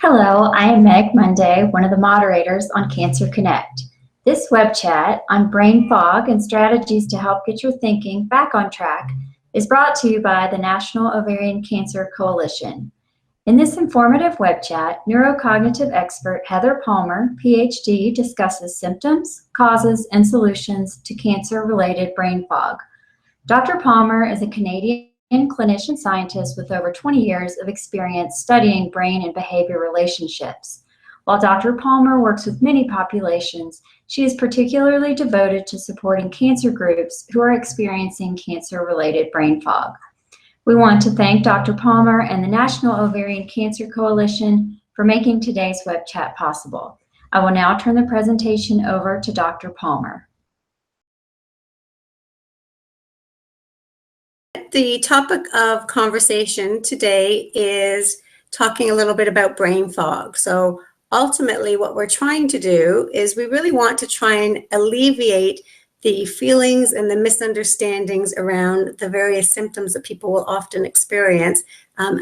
Hello, I am Meg Monday, one of the moderators on Cancer Connect. This web chat on brain fog and strategies to help get your thinking back on track is brought to you by the National Ovarian Cancer Coalition. In this informative web chat, neurocognitive expert Heather Palmer, Ph.D., discusses symptoms, causes, and solutions to cancer-related brain fog. Dr. Palmer is a Canadian clinician scientist with over 20 years of experience studying brain and behavior relationships. While Dr. Palmer works with many populations, she is particularly devoted to supporting cancer groups who are experiencing cancer-related brain fog. We want to thank Dr. Palmer and the National Ovarian Cancer Coalition for making today's web chat possible. I will now turn the presentation over to Dr. Palmer. The topic of conversation today is talking a little bit about brain fog. So ultimately what we're trying to do is we really want to try and alleviate the feelings and the misunderstandings around the various symptoms that people will often experience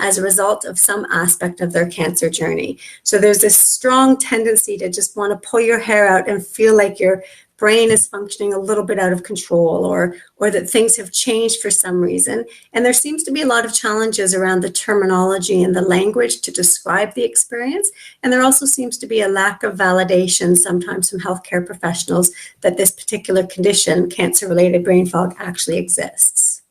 as a result of some aspect of their cancer journey. So there's this strong tendency to just want to pull your hair out and feel like your brain is functioning a little bit out of control, or that things have changed for some reason. And there seems to be a lot of challenges around the terminology and the language to describe the experience. And there also seems to be a lack of validation sometimes from healthcare professionals that this particular condition, cancer-related brain fog, actually exists.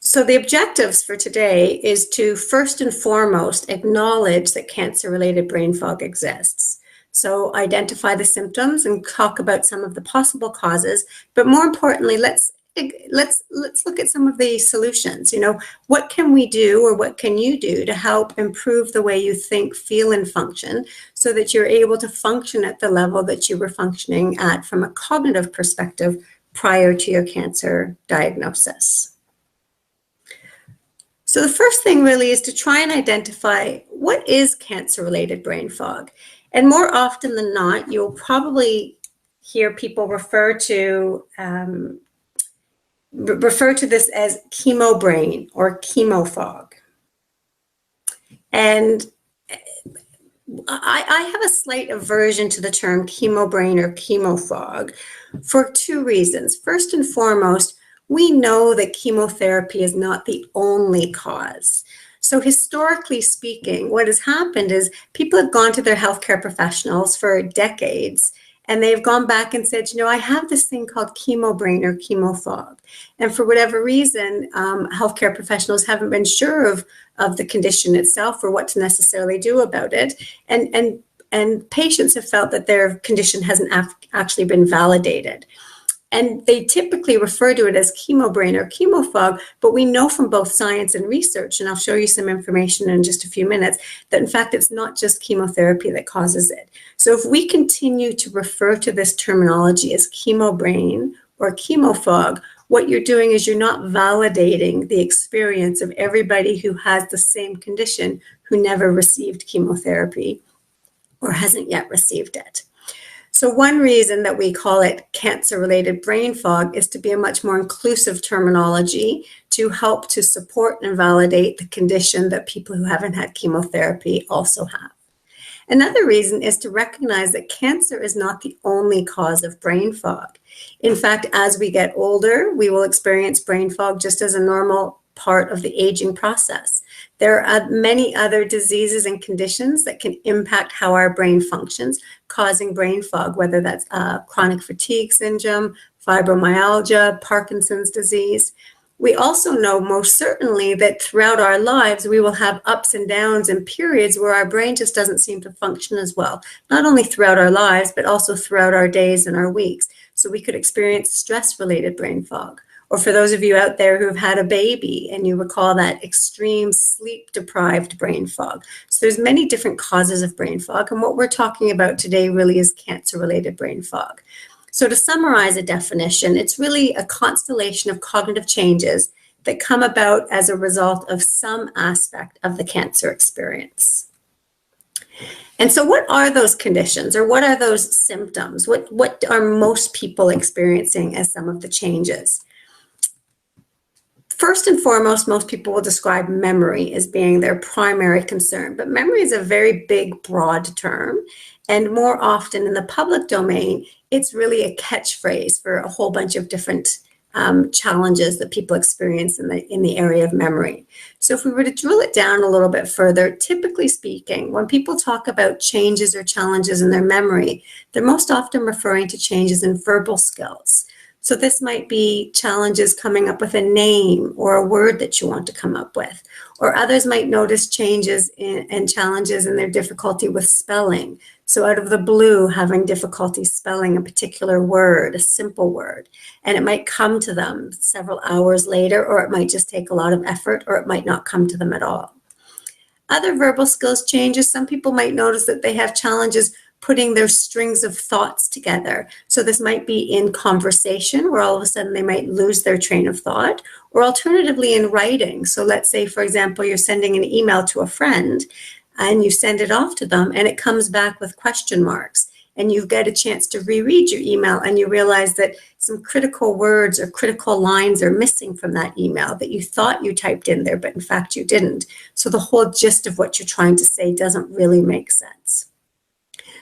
So the objectives for today is to first and foremost acknowledge that cancer-related brain fog exists. So identify the symptoms and talk about some of the possible causes, but more importantly, let's look at some of the solutions. You know, what can we do, or what can you do to help improve the way you think, feel, and function so that you're able to function at the level that you were functioning at from a cognitive perspective prior to your cancer diagnosis. So the first thing really is to try and identify what is cancer-related brain fog. And more often than not, you'll probably hear people refer to this as chemo brain or chemo fog. And I have a slight aversion to the term chemo brain or chemo fog for two reasons. First and foremost, we know that chemotherapy is not the only cause. So historically speaking, what has happened is people have gone to their healthcare professionals for decades, and they've gone back and said, you know, I have this thing called chemo brain or chemo fog. And for whatever reason, healthcare professionals haven't been sure of the condition itself or what to necessarily do about it. And patients have felt that their condition hasn't actually been validated. And they typically refer to it as chemo brain or chemo fog, but we know from both science and research, and I'll show you some information in just a few minutes, that in fact it's not just chemotherapy that causes it. So if we continue to refer to this terminology as chemo brain or chemo fog, what you're doing is you're not validating the experience of everybody who has the same condition who never received chemotherapy or hasn't yet received it. So one reason that we call it cancer-related brain fog is to be a much more inclusive terminology to help to support and validate the condition that people who haven't had chemotherapy also have. Another reason is to recognize that cancer is not the only cause of brain fog. In fact, as we get older, we will experience brain fog just as a normal part of the aging process. There are many other diseases and conditions that can impact how our brain functions, causing brain fog, whether that's chronic fatigue syndrome, fibromyalgia, Parkinson's disease. We also know most certainly that throughout our lives, we will have ups and downs and periods where our brain just doesn't seem to function as well, not only throughout our lives, but also throughout our days and our weeks. So we could experience stress-related brain fog. Or for those of you out there who have had a baby and you recall that extreme sleep-deprived brain fog. So there's many different causes of brain fog, and what we're talking about today really is cancer-related brain fog. So to summarize a definition, it's really a constellation of cognitive changes that come about as a result of some aspect of the cancer experience. And so what are those conditions, or what are those symptoms? What are most people experiencing as some of the changes? First and foremost, most people will describe memory as being their primary concern, but memory is a very big, broad term. And more often in the public domain, it's really a catchphrase for a whole bunch of different challenges that people experience in the area of memory. So if we were to drill it down a little bit further, typically speaking, when people talk about changes or challenges in their memory, they're most often referring to changes in verbal skills. So this might be challenges coming up with a name or a word that you want to come up with. Or others might notice changes and challenges in their difficulty with spelling. So out of the blue, having difficulty spelling a particular word, a simple word. And it might come to them several hours later, or it might just take a lot of effort, or it might not come to them at all. Other verbal skills changes, some people might notice that they have challenges putting their strings of thoughts together. So this might be in conversation, where all of a sudden they might lose their train of thought, or alternatively in writing. So let's say, for example, you're sending an email to a friend and you send it off to them and it comes back with question marks. And you get a chance to reread your email and you realize that some critical words or critical lines are missing from that email that you thought you typed in there, but in fact you didn't. So the whole gist of what you're trying to say doesn't really make sense.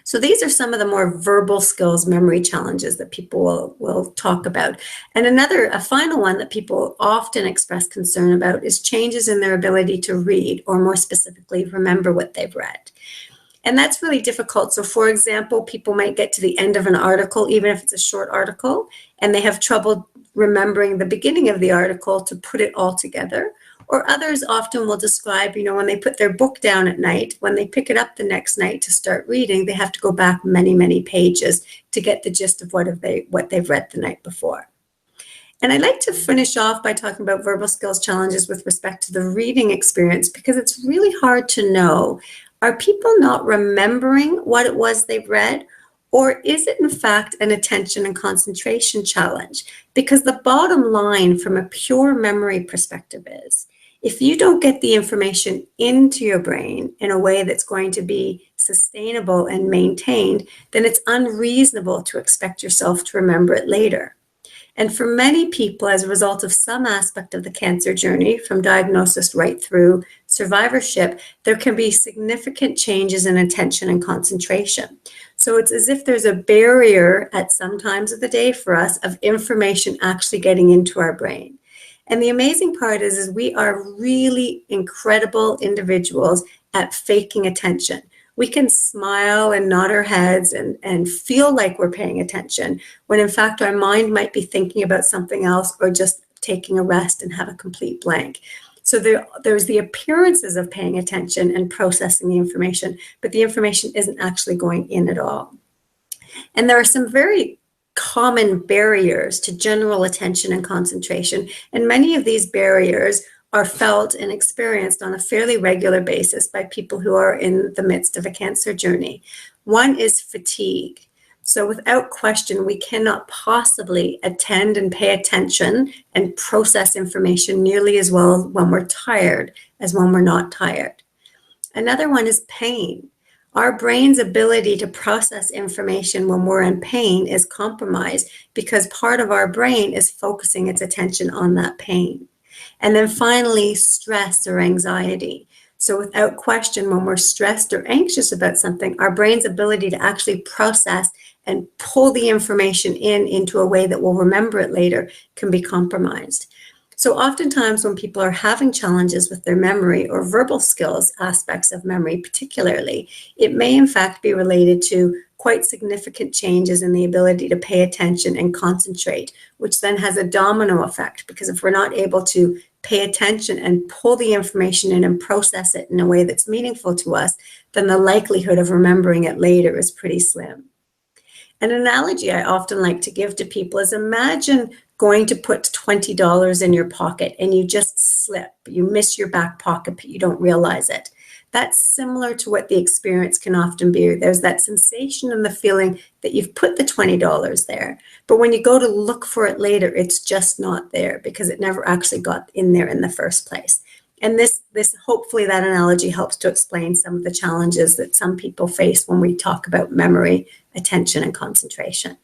So these are some of the more verbal skills memory challenges that people will talk about. And a final one that people often express concern about is changes in their ability to read, or more specifically, remember what they've read. And that's really difficult. So for example, people might get to the end of an article, even if it's a short article, and they have trouble remembering the beginning of the article to put it all together. Or others often will describe, when they put their book down at night, when they pick it up the next night to start reading, they have to go back many, many pages to get the gist of what they've read the night before. And I'd like to finish off by talking about verbal skills challenges with respect to the reading experience, because it's really hard to know, are people not remembering what it was they've read? Or is it in fact an attention and concentration challenge? Because the bottom line from a pure memory perspective is, if you don't get the information into your brain in a way that's going to be sustainable and maintained, then it's unreasonable to expect yourself to remember it later. And for many people, as a result of some aspect of the cancer journey, from diagnosis right through survivorship, there can be significant changes in attention and concentration. So it's as if there's a barrier at some times of the day for us of information actually getting into our brain. And the amazing part is we are really incredible individuals at faking attention. We can smile and nod our heads and feel like we're paying attention, when in fact our mind might be thinking about something else, or just taking a rest and have a complete blank. So there's the appearances of paying attention and processing the information, but the information isn't actually going in at all. And there are some very common barriers to general attention and concentration, and many of these barriers are felt and experienced on a fairly regular basis by people who are in the midst of a cancer journey. One is fatigue. So without question, we cannot possibly attend and pay attention and process information nearly as well when we're tired as when we're not tired. Another one is pain. Our brain's ability to process information when we're in pain is compromised because part of our brain is focusing its attention on that pain. And then finally, stress or anxiety. So without question, when we're stressed or anxious about something, our brain's ability to actually process and pull the information into a way that we'll remember it later can be compromised. So oftentimes when people are having challenges with their memory or verbal skills aspects of memory particularly, it may in fact be related to quite significant changes in the ability to pay attention and concentrate, which then has a domino effect, because if we're not able to pay attention and pull the information in and process it in a way that's meaningful to us, then the likelihood of remembering it later is pretty slim. An analogy I often like to give to people is, imagine going to put $20 in your pocket and you just slip. You miss your back pocket, but you don't realize it. That's similar to what the experience can often be. There's that sensation and the feeling that you've put the $20 there, but when you go to look for it later, it's just not there because it never actually got in there in the first place. And this hopefully that analogy helps to explain some of the challenges that some people face when we talk about memory, attention, and concentration.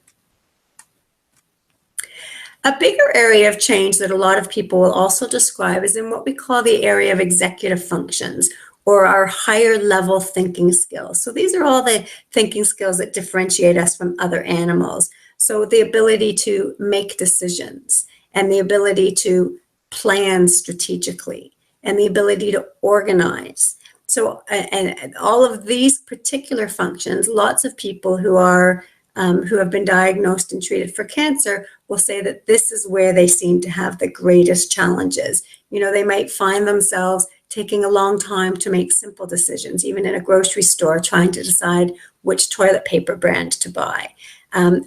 A bigger area of change that a lot of people will also describe is in what we call the area of executive functions, or our higher level thinking skills. So these are all the thinking skills that differentiate us from other animals. So the ability to make decisions, and the ability to plan strategically, and the ability to organize. So, and all of these particular functions, lots of people who have been diagnosed and treated for cancer will say that this is where they seem to have the greatest challenges. You know, they might find themselves taking a long time to make simple decisions, even in a grocery store, trying to decide which toilet paper brand to buy.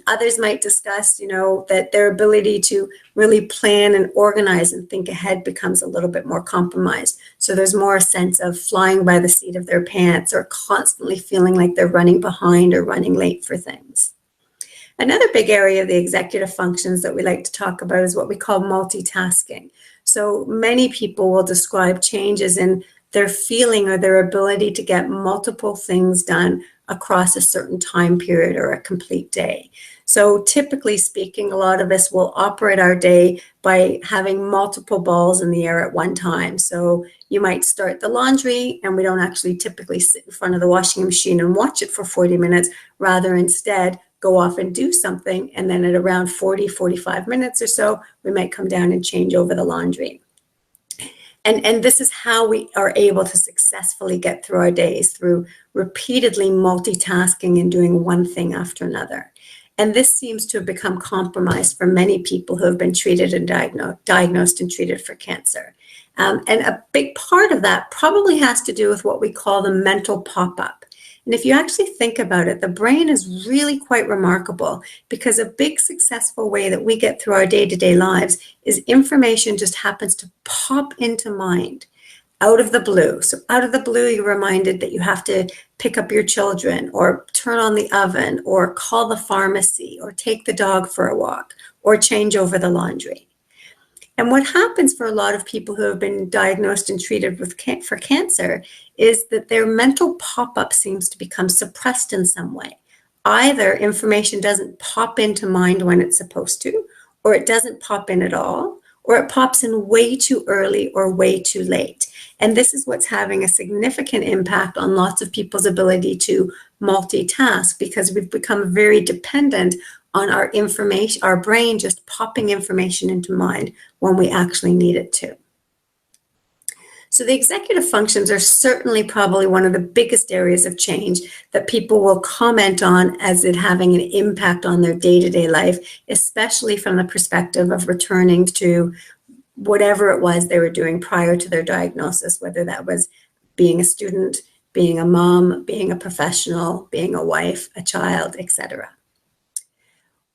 Others might discuss, you know, that their ability to really plan and organize and think ahead becomes a little bit more compromised. So there's more a sense of flying by the seat of their pants, or constantly feeling like they're running behind or running late for things. Another big area of the executive functions that we like to talk about is what we call multitasking. So many people will describe changes in their feeling or their ability to get multiple things done across a certain time period or a complete day. So typically speaking, a lot of us will operate our day by having multiple balls in the air at one time. So you might start the laundry, and we don't actually typically sit in front of the washing machine and watch it for 40 minutes, rather instead go off and do something, and then at around 45 minutes or so, we might come down and change over the laundry. And this is how we are able to successfully get through our days, through repeatedly multitasking and doing one thing after another. And this seems to have become compromised for many people who have been treated and diagnosed and treated for cancer. And a big part of that probably has to do with what we call the mental pop-up. And if you actually think about it, the brain is really quite remarkable, because a big successful way that we get through our day-to-day lives is information just happens to pop into mind out of the blue. So out of the blue, you're reminded that you have to pick up your children, or turn on the oven, or call the pharmacy, or take the dog for a walk, or change over the laundry. And what happens for a lot of people who have been diagnosed and treated for cancer is that their mental pop-up seems to become suppressed in some way. Either information doesn't pop into mind when it's supposed to, or it doesn't pop in at all, or it pops in way too early or way too late. And this is what's having a significant impact on lots of people's ability to multitask, because we've become very dependent on our information, our brain just popping information into mind when we actually need it to. So the executive functions are certainly probably one of the biggest areas of change that people will comment on as it having an impact on their day-to-day life, especially from the perspective of returning to whatever it was they were doing prior to their diagnosis, whether that was being a student, being a mom, being a professional, being a wife, a child, etc.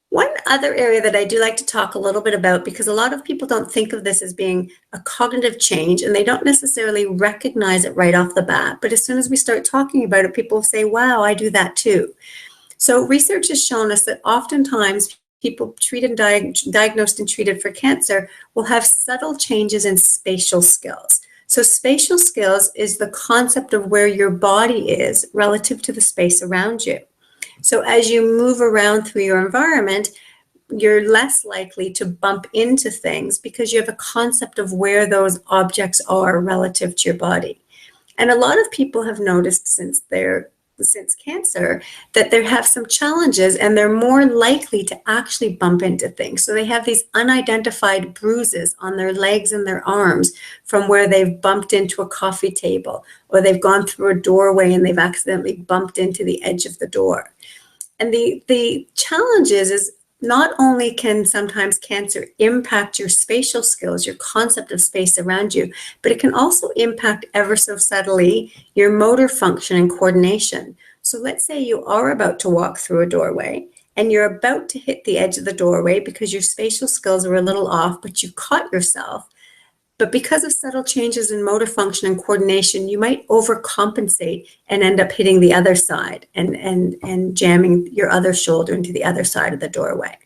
One other area that I do like to talk a little bit about, because a lot of people don't think of this as being a cognitive change, and they don't necessarily recognize it right off the bat. But as soon as we start talking about it, people say, wow, I do that too. So research has shown us that oftentimes people treated and diagnosed and treated for cancer will have subtle changes in spatial skills. So spatial skills is the concept of where your body is relative to the space around you. So as you move around through your environment, you're less likely to bump into things because you have a concept of where those objects are relative to your body. And a lot of people have noticed since cancer that they have some challenges, and they're more likely to actually bump into things. So they have these unidentified bruises on their legs and their arms from where they've bumped into a coffee table, or they've gone through a doorway and they've accidentally bumped into the edge of the door. And the challenge is not only can sometimes cancer impact your spatial skills, your concept of space around you, but it can also impact ever so subtly your motor function and coordination. So let's say you are about to walk through a doorway, and you're about to hit the edge of the doorway because your spatial skills are a little off, but you caught yourself. But because of subtle changes in motor function and coordination, you might overcompensate and end up hitting the other side and jamming your other shoulder into the other side of the doorway.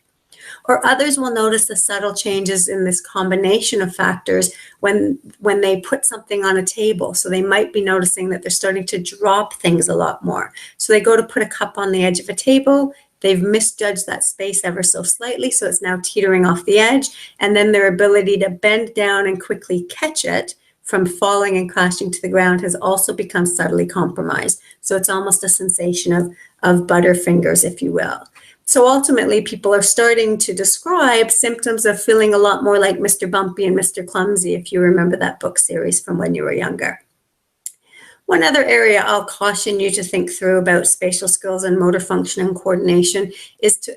Or others will notice the subtle changes in this combination of factors when they put something on a table. So they might be noticing that they're starting to drop things a lot more. So they go to put a cup on the edge of a table, they've misjudged that space ever so slightly, so it's now teetering off the edge, and then their ability to bend down and quickly catch it from falling and crashing to the ground has also become subtly compromised. So it's almost a sensation of butterfingers, if you will. So ultimately, people are starting to describe symptoms of feeling a lot more like Mr. Bumpy and Mr. Clumsy, if you remember that book series from when you were younger. One other area I'll caution you to think through about spatial skills and motor function and coordination is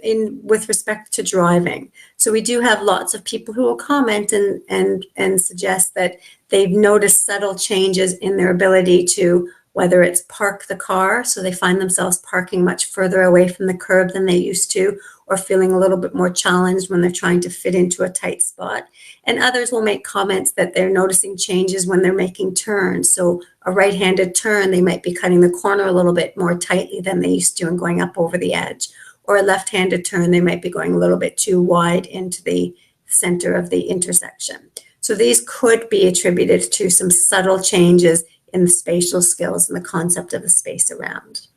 with respect to driving. So we do have lots of people who will comment and suggest that they've noticed subtle changes in their ability to, whether it's park the car, so they find themselves parking much further away from the curb than they used to, or feeling a little bit more challenged when they're trying to fit into a tight spot. And others will make comments that they're noticing changes when they're making turns. So a right-handed turn, they might be cutting the corner a little bit more tightly than they used to and going up over the edge. Or a left-handed turn, they might be going a little bit too wide into the center of the intersection. So these could be attributed to some subtle changes in the spatial skills and the concept of the space around.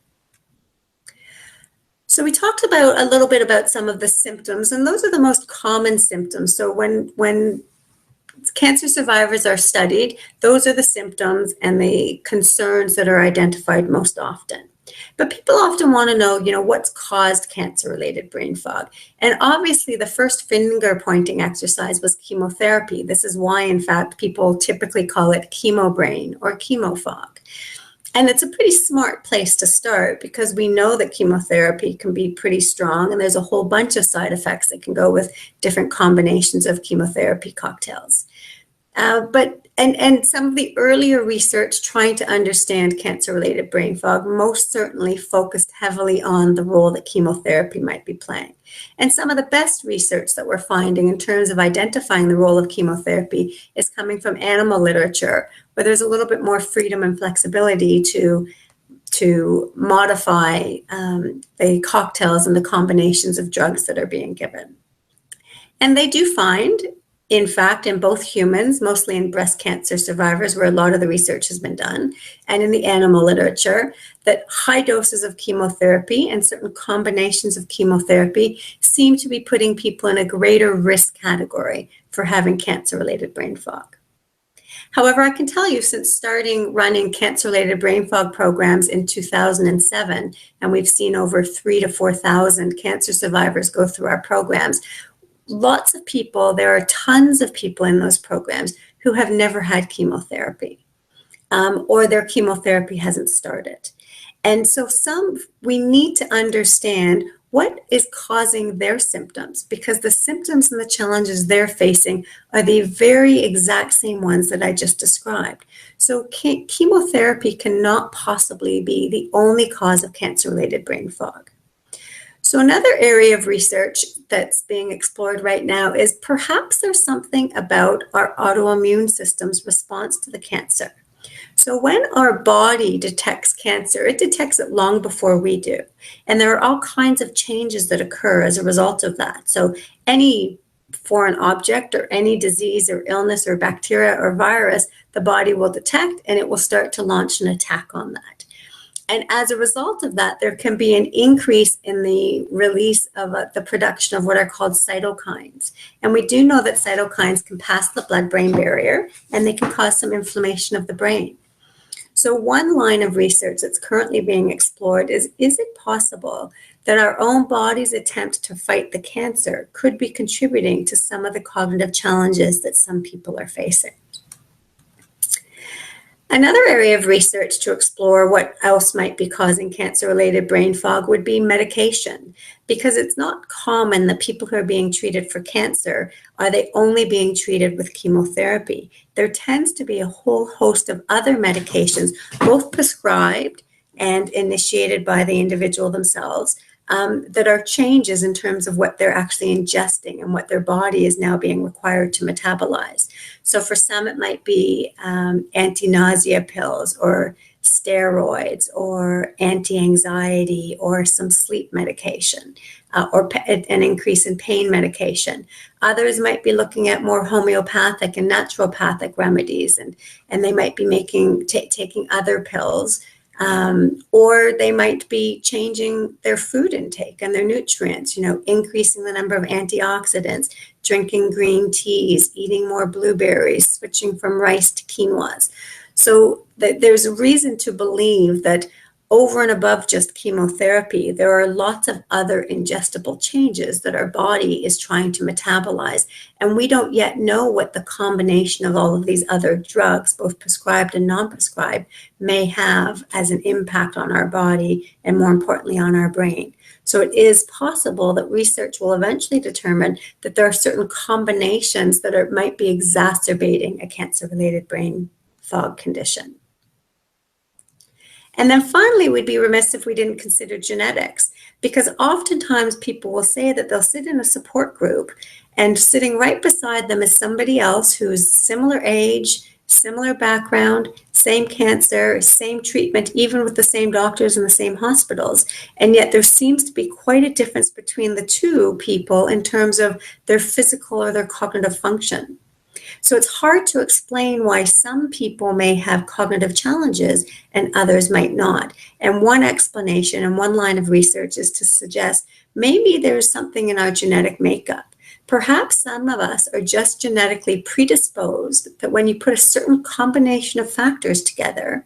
So we talked about a little bit about some of the symptoms, and those are the most common symptoms. So when cancer survivors are studied, those are the symptoms and the concerns that are identified most often. But people often want to know, what's caused cancer-related brain fog? And obviously, the first finger-pointing exercise was chemotherapy. This is why, in fact, people typically call it chemo brain or chemo fog. And it's a pretty smart place to start because we know that chemotherapy can be pretty strong, and there's a whole bunch of side effects that can go with different combinations of chemotherapy cocktails. But some of the earlier research trying to understand cancer-related brain fog most certainly focused heavily on the role that chemotherapy might be playing. And some of the best research that we're finding in terms of identifying the role of chemotherapy is coming from animal literature, where there's a little bit more freedom and flexibility to modify the cocktails and the combinations of drugs that are being given. And they do find, in fact, in both humans, mostly in breast cancer survivors, where a lot of the research has been done, and in the animal literature, that high doses of chemotherapy and certain combinations of chemotherapy seem to be putting people in a greater risk category for having cancer-related brain fog. However, I can tell you, since running cancer-related brain fog programs in 2007, and we've seen over 3,000 to 4,000 cancer survivors go through our programs, lots of people, there are tons of people in those programs who have never had chemotherapy, or their chemotherapy hasn't started. And so we need to understand what is causing their symptoms, because the symptoms and the challenges they're facing are the very exact same ones that I just described. So chemotherapy cannot possibly be the only cause of cancer-related brain fog. So another area of research that's being explored right now is perhaps there's something about our autoimmune system's response to the cancer. So when our body detects cancer, it detects it long before we do. And there are all kinds of changes that occur as a result of that. So any foreign object or any disease or illness or bacteria or virus, the body will detect, and it will start to launch an attack on that. And as a result of that, there can be an increase in the release of the production of what are called cytokines. And we do know that cytokines can pass the blood-brain barrier, and they can cause some inflammation of the brain. So one line of research that's currently being explored is it possible that our own body's attempt to fight the cancer could be contributing to some of the cognitive challenges that some people are facing? Another area of research to explore what else might be causing cancer-related brain fog would be medication, because it's not common that people who are being treated for cancer, are they only being treated with chemotherapy? There tends to be a whole host of other medications, both prescribed and initiated by the individual themselves, that are changes in terms of what they're actually ingesting and what their body is now being required to metabolize. So for some, it might be anti-nausea pills or steroids or anti-anxiety or some sleep medication or an increase in pain medication. Others might be looking at more homeopathic and naturopathic remedies, and they might be taking other pills Or they might be changing their food intake and their nutrients, increasing the number of antioxidants, drinking green teas, eating more blueberries, switching from rice to quinoas. So there's a reason to believe that over and above just chemotherapy, there are lots of other ingestible changes that our body is trying to metabolize. And we don't yet know what the combination of all of these other drugs, both prescribed and non-prescribed, may have as an impact on our body and, more importantly, on our brain. So it is possible that research will eventually determine that there are certain combinations that might be exacerbating a cancer-related brain fog condition. And then finally, we'd be remiss if we didn't consider genetics, because oftentimes people will say that they'll sit in a support group and sitting right beside them is somebody else who's similar age, similar background, same cancer, same treatment, even with the same doctors in the same hospitals. And yet there seems to be quite a difference between the two people in terms of their physical or their cognitive function. So it's hard to explain why some people may have cognitive challenges and others might not. And one explanation and one line of research is to suggest maybe there's something in our genetic makeup. Perhaps some of us are just genetically predisposed that when you put a certain combination of factors together,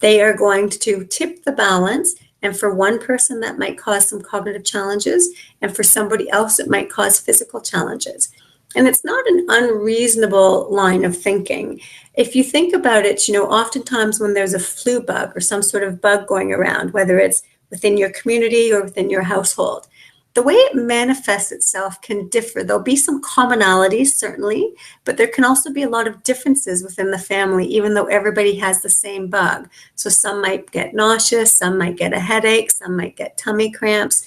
they are going to tip the balance. And for one person, that might cause some cognitive challenges. And for somebody else, it might cause physical challenges. And it's not an unreasonable line of thinking. If you think about it, oftentimes when there's a flu bug or some sort of bug going around, whether it's within your community or within your household, the way it manifests itself can differ. There'll be some commonalities, certainly, but there can also be a lot of differences within the family, even though everybody has the same bug. So some might get nauseous, some might get a headache, some might get tummy cramps.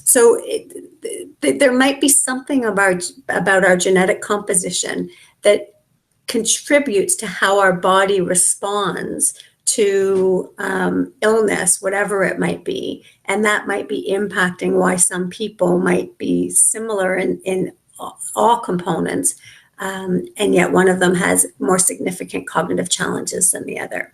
So there might be something about our genetic composition that contributes to how our body responds to illness, whatever it might be. And that might be impacting why some people might be similar in all components, and yet one of them has more significant cognitive challenges than the other.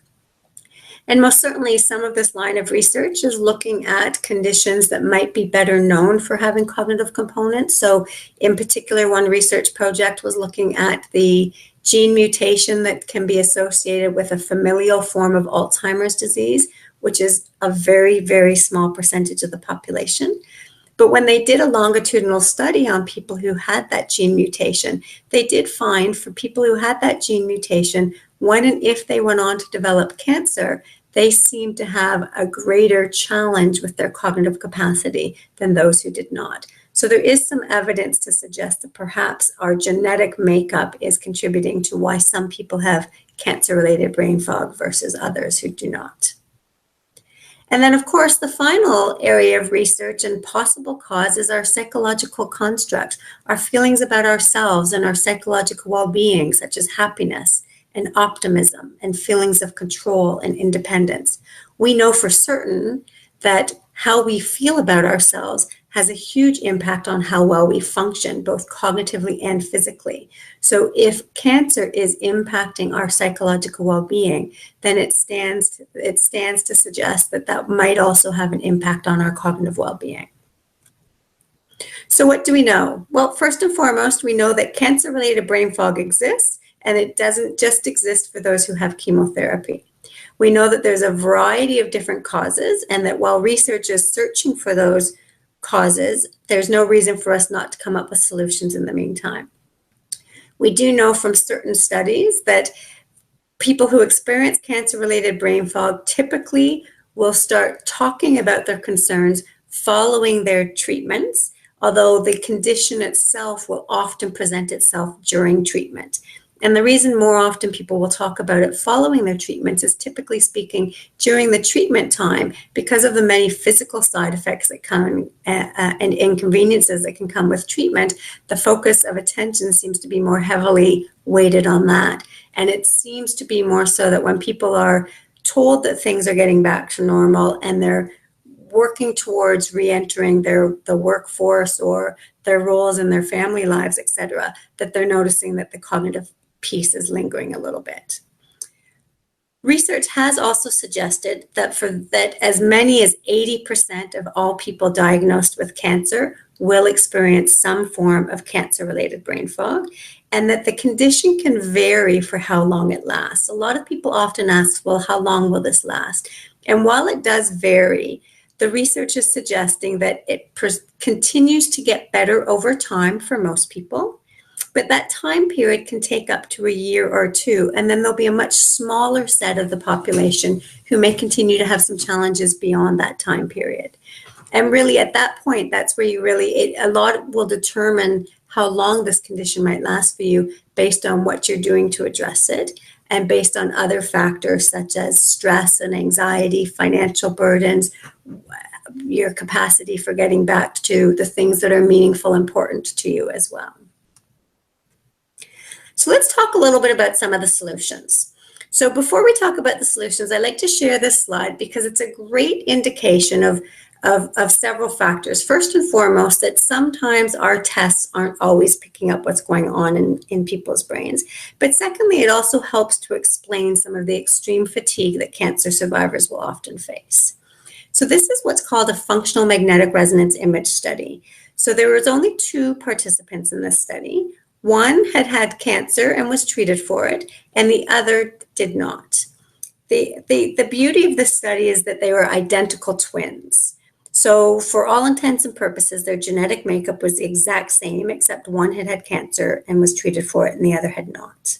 And most certainly, some of this line of research is looking at conditions that might be better known for having cognitive components. So in particular, one research project was looking at the gene mutation that can be associated with a familial form of Alzheimer's disease, which is a very, very small percentage of the population. But when they did a longitudinal study on people who had that gene mutation, they did find for people who had that gene mutation, when and if they went on to develop cancer, they seemed to have a greater challenge with their cognitive capacity than those who did not. So there is some evidence to suggest that perhaps our genetic makeup is contributing to why some people have cancer-related brain fog versus others who do not. And then, of course, the final area of research and possible cause is our psychological constructs, our feelings about ourselves and our psychological well-being, such as happiness and optimism and feelings of control and independence. We know for certain that how we feel about ourselves has a huge impact on how well we function, both cognitively and physically. So if cancer is impacting our psychological well-being, then it stands to suggest that that might also have an impact on our cognitive well-being. So what do we know? Well, first and foremost, we know that cancer-related brain fog exists, and it doesn't just exist for those who have chemotherapy. We know that there's a variety of different causes, and that while research is searching for those causes, there's no reason for us not to come up with solutions in the meantime. We do know from certain studies that people who experience cancer-related brain fog typically will start talking about their concerns following their treatments, although the condition itself will often present itself during treatment. And the reason more often people will talk about it following their treatments is, typically speaking, during the treatment time, because of the many physical side effects that come and inconveniences that can come with treatment, the focus of attention seems to be more heavily weighted on that. And it seems to be more so that when people are told that things are getting back to normal and they're working towards re-entering the workforce or their roles in their family lives, etc., that they're noticing that the cognitive piece is lingering a little bit. Research has also suggested that as many as 80% of all people diagnosed with cancer will experience some form of cancer-related brain fog, and that the condition can vary for how long it lasts. A lot of people often ask, well, how long will this last? And while it does vary, the research is suggesting that it continues to get better over time for most people. But that time period can take up to a year or two, and then there'll be a much smaller set of the population who may continue to have some challenges beyond that time period. And really at that point, that's where you really, a lot will determine how long this condition might last for you based on what you're doing to address it, and based on other factors such as stress and anxiety, financial burdens, your capacity for getting back to the things that are meaningful, important to you as well. So let's talk a little bit about some of the solutions. So before we talk about the solutions, I'd like to share this slide because it's a great indication of several factors. First and foremost, that sometimes our tests aren't always picking up what's going on in people's brains. But secondly, it also helps to explain some of the extreme fatigue that cancer survivors will often face. So this is what's called a functional magnetic resonance image study. So there was only 2 participants in this study. One had had cancer and was treated for it, and the other did not. The beauty of this study is that they were identical twins. So for all intents and purposes, their genetic makeup was the exact same, except one had had cancer and was treated for it, and the other had not.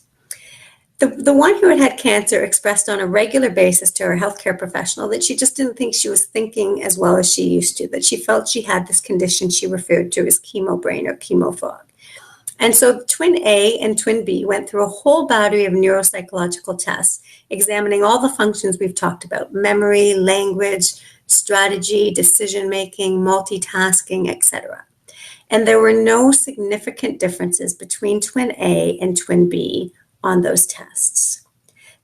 The one who had had cancer expressed on a regular basis to her healthcare professional that she just didn't think she was thinking as well as she used to, that she felt she had this condition she referred to as chemo brain or chemo fog. And so twin A and twin B went through a whole battery of neuropsychological tests, examining all the functions we've talked about: memory, language, strategy, decision-making, multitasking, etc. And there were no significant differences between twin A and twin B on those tests.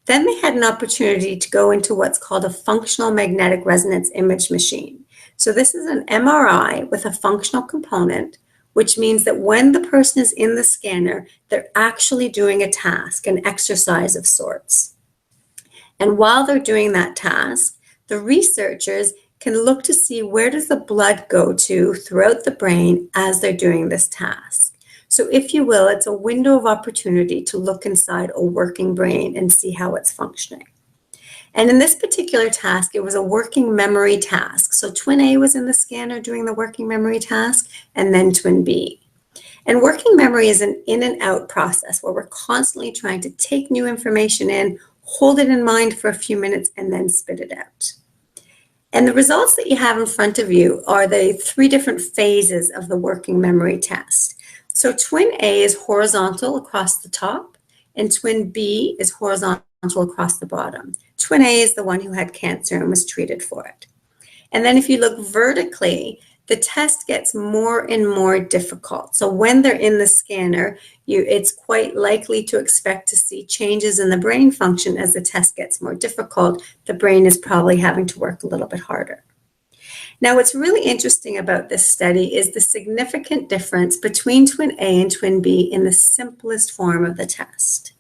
Then they had an opportunity to go into what's called a functional magnetic resonance image machine. So this is an MRI with a functional component, which means that when the person is in the scanner, they're actually doing a task, an exercise of sorts. And while they're doing that task, the researchers can look to see where does the blood go to throughout the brain as they're doing this task. So if you will, it's a window of opportunity to look inside a working brain and see how it's functioning. And in this particular task, it was a working memory task. So twin A was in the scanner doing the working memory task, and then twin B. And working memory is an in and out process where we're constantly trying to take new information in, hold it in mind for a few minutes, and then spit it out. And the results that you have in front of you are the 3 different phases of the working memory test. So twin A is horizontal across the top, and twin B is horizontal across the bottom. Twin A is the one who had cancer and was treated for it. And then if you look vertically, the test gets more and more difficult. So when they're in the scanner, it's quite likely to expect to see changes in the brain function as the test gets more difficult. The brain is probably having to work a little bit harder. Now, what's really interesting about this study is the significant difference between twin A and twin B in the simplest form of the test.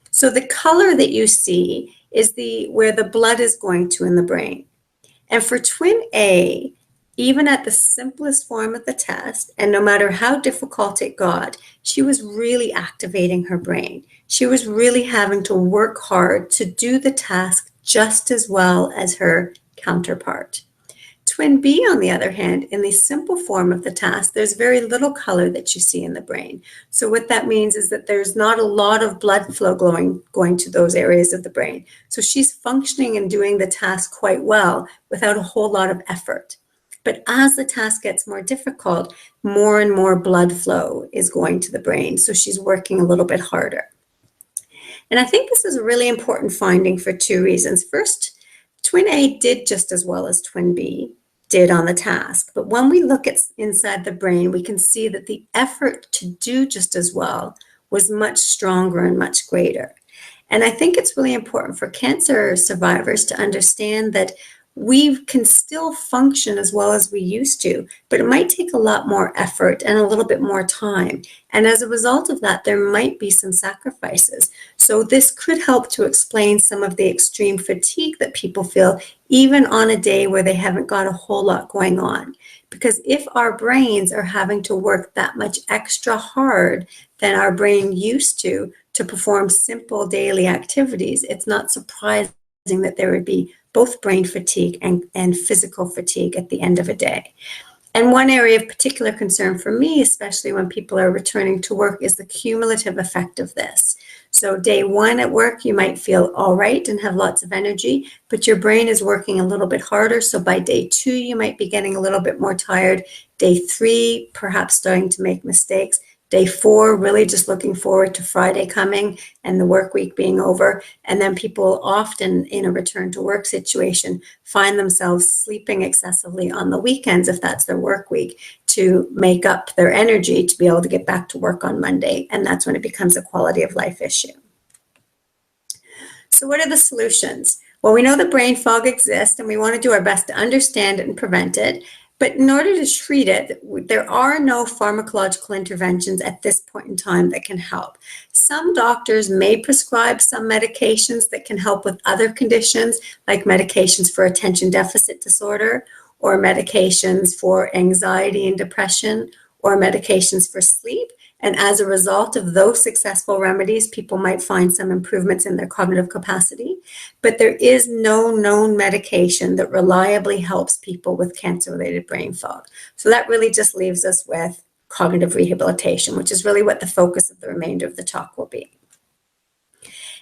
So the color that you see is where the blood is going to in the brain. And for twin A, even at the simplest form of the test, and no matter how difficult it got, she was really activating her brain. She was really having to work hard to do the task just as well as her counterpart. Twin B, on the other hand, in the simple form of the task, there's very little color that you see in the brain. So what that means is that there's not a lot of blood flow going to those areas of the brain. So she's functioning and doing the task quite well without a whole lot of effort. But as the task gets more difficult, more and more blood flow is going to the brain. So she's working a little bit harder. And I think this is a really important finding for 2 reasons. First, twin A did just as well as twin B did on the task. But when we look at inside the brain, we can see that the effort to do just as well was much stronger and much greater. And I think it's really important for cancer survivors to understand that we can still function as well as we used to, but it might take a lot more effort and a little bit more time. And as a result of that, there might be some sacrifices. So this could help to explain some of the extreme fatigue that people feel, even on a day where they haven't got a whole lot going on. Because if our brains are having to work that much extra hard than our brain used to perform simple daily activities, it's not surprising that there would be both brain fatigue and physical fatigue at the end of a day. And one area of particular concern for me, especially when people are returning to work, is the cumulative effect of this. So day one at work, you might feel all right and have lots of energy, but your brain is working a little bit harder. So by day two, you might be getting a little bit more tired. Day three, perhaps starting to make mistakes. Day four, really just looking forward to Friday coming and the work week being over. And then people often in a return to work situation find themselves sleeping excessively on the weekends, if that's their work week, to make up their energy to be able to get back to work on Monday. And that's when it becomes a quality of life issue. So what are the solutions? Well, we know that brain fog exists and we want to do our best to understand it and prevent it. But in order to treat it, there are no pharmacological interventions at this point in time that can help. Some doctors may prescribe some medications that can help with other conditions, like medications for attention deficit disorder, or medications for anxiety and depression, or medications for sleep. And as a result of those successful remedies, people might find some improvements in their cognitive capacity. But there is no known medication that reliably helps people with cancer-related brain fog. So that really just leaves us with cognitive rehabilitation, which is really what the focus of the remainder of the talk will be.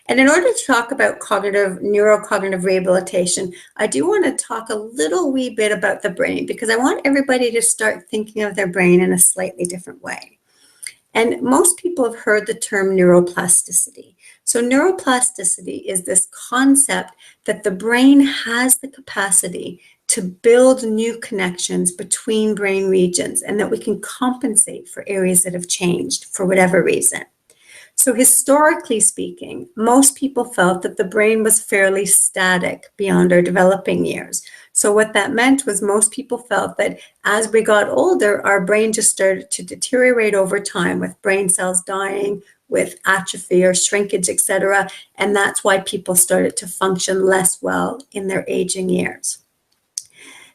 And in order to talk about neurocognitive rehabilitation, I do want to talk a little wee bit about the brain, because I want everybody to start thinking of their brain in a slightly different way. And most people have heard the term neuroplasticity. So neuroplasticity is this concept that the brain has the capacity to build new connections between brain regions, and that we can compensate for areas that have changed for whatever reason. So historically speaking, most people felt that the brain was fairly static beyond our developing years. So what that meant was most people felt that as we got older, our brain just started to deteriorate over time, with brain cells dying, with atrophy or shrinkage, etc. And that's why people started to function less well in their aging years.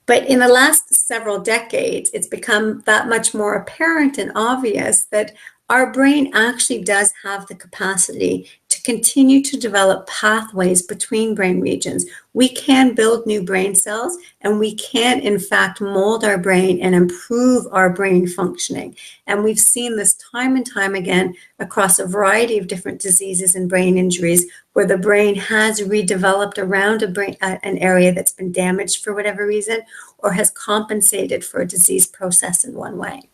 But in the last several decades, it's become that much more apparent and obvious that our brain actually does have the capacity to continue to develop pathways between brain regions. We can build new brain cells, and we can, in fact, mold our brain and improve our brain functioning. And we've seen this time and time again across a variety of different diseases and brain injuries, where the brain has redeveloped around an area that's been damaged for whatever reason, or has compensated for a disease process in one way.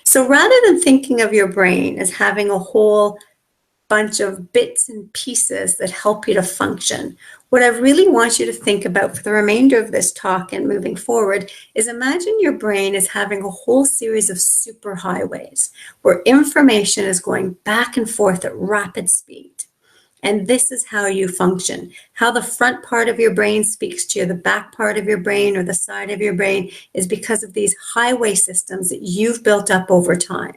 So rather than thinking of your brain as having a whole bunch of bits and pieces that help you to function, what I really want you to think about for the remainder of this talk and moving forward is, imagine your brain as having a whole series of superhighways where information is going back and forth at rapid speed. And this is how you function. How the front part of your brain speaks to you, the back part of your brain or the side of your brain, is because of these highway systems that you've built up over time.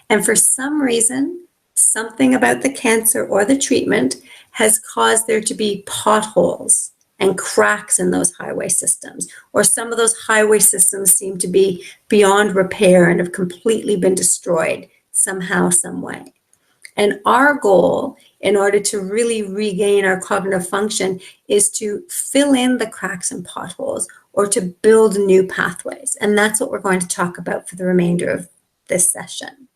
And for some reason, something about the cancer or the treatment has caused there to be potholes and cracks in those highway systems. Or some of those highway systems seem to be beyond repair and have completely been destroyed somehow, some way. And our goal, in order to really regain our cognitive function, is to fill in the cracks and potholes, or to build new pathways. And that's what we're going to talk about for the remainder of this session.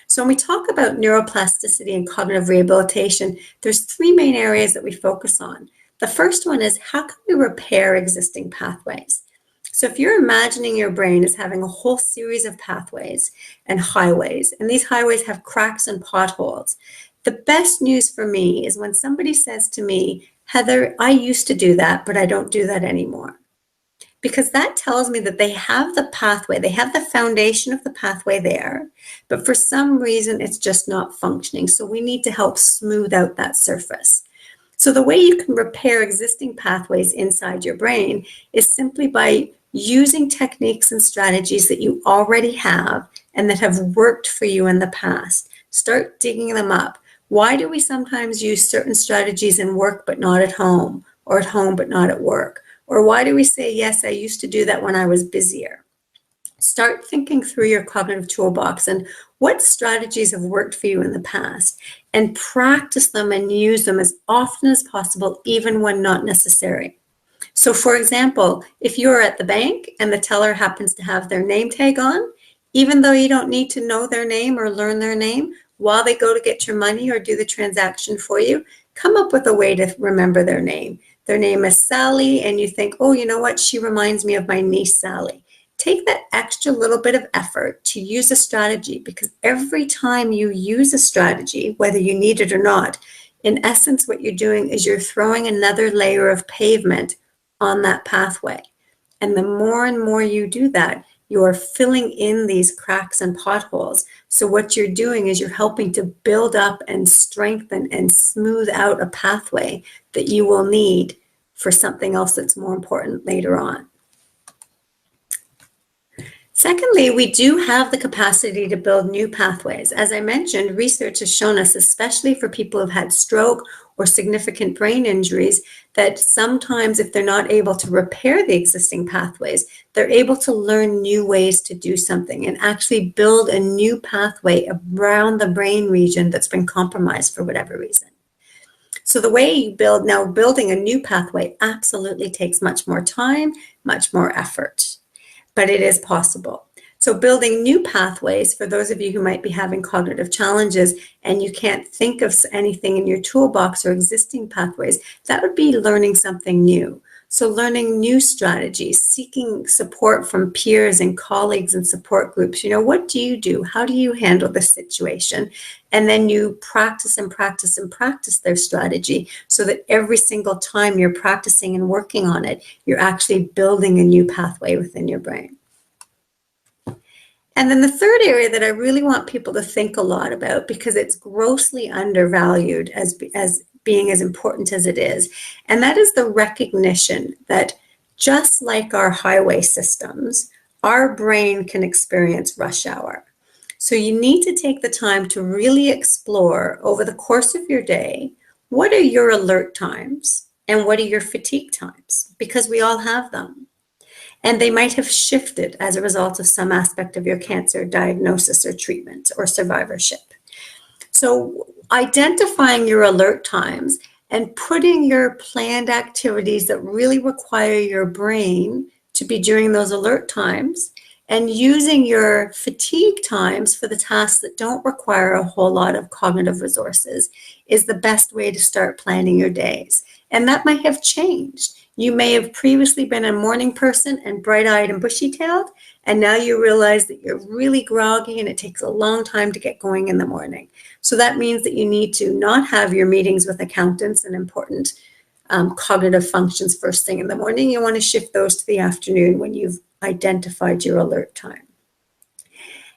So when we talk about neuroplasticity and cognitive rehabilitation, there's three main areas that we focus on. The first one is, how can we repair existing pathways? So if you're imagining your brain as having a whole series of pathways and highways, and these highways have cracks and potholes, the best news for me is when somebody says to me, Heather, I used to do that, but I don't do that anymore. Because that tells me that they have the pathway, they have the foundation of the pathway there, but for some reason it's just not functioning. So we need to help smooth out that surface. So the way you can repair existing pathways inside your brain is simply by using techniques and strategies that you already have and that have worked for you in the past. Start digging them up. Why do we sometimes use certain strategies in work but not at home, or at home but not at work? Or why do we say, yes, I used to do that when I was busier? Start thinking through your cognitive toolbox and what strategies have worked for you in the past, and practice them and use them as often as possible, even when not necessary. So for example, if you're at the bank and the teller happens to have their name tag on, even though you don't need to know their name or learn their name, while they go to get your money or do the transaction for you, come up with a way to remember their name. Their name is Sally, and you think, oh, you know what? She reminds me of my niece, Sally. Take that extra little bit of effort to use a strategy, because every time you use a strategy, whether you need it or not, in essence, what you're doing is you're throwing another layer of pavement on that pathway. And the more and more you do that, you are filling in these cracks and potholes. So what you're doing is you're helping to build up and strengthen and smooth out a pathway that you will need for something else that's more important later on. Secondly, we do have the capacity to build new pathways. As I mentioned, research has shown us, especially for people who've had stroke or significant brain injuries, that sometimes if they're not able to repair the existing pathways, they're able to learn new ways to do something and actually build a new pathway around the brain region that's been compromised for whatever reason. So the way you build, now building a new pathway absolutely takes much more time, much more effort, but it is possible. So building new pathways, for those of you who might be having cognitive challenges and you can't think of anything in your toolbox or existing pathways, that would be learning something new. So learning new strategies, seeking support from peers and colleagues and support groups. You know, what do you do? How do you handle this situation? And then you practice and practice and practice their strategy, so that every single time you're practicing and working on it, you're actually building a new pathway within your brain. And then the third area that I really want people to think a lot about, because it's grossly undervalued as being as important as it is, and that is the recognition that just like our highway systems, our brain can experience rush hour. So you need to take the time to really explore over the course of your day, what are your alert times and what are your fatigue times? Because we all have them. And they might have shifted as a result of some aspect of your cancer diagnosis or treatment or survivorship. So identifying your alert times and putting your planned activities that really require your brain to be during those alert times, and using your fatigue times for the tasks that don't require a whole lot of cognitive resources, is the best way to start planning your days. And that might have changed. You may have previously been a morning person and bright-eyed and bushy-tailed, and now you realize that you're really groggy and it takes a long time to get going in the morning. So that means that you need to not have your meetings with accountants and important cognitive functions first thing in the morning. You want to shift those to the afternoon when you've identified your alert time.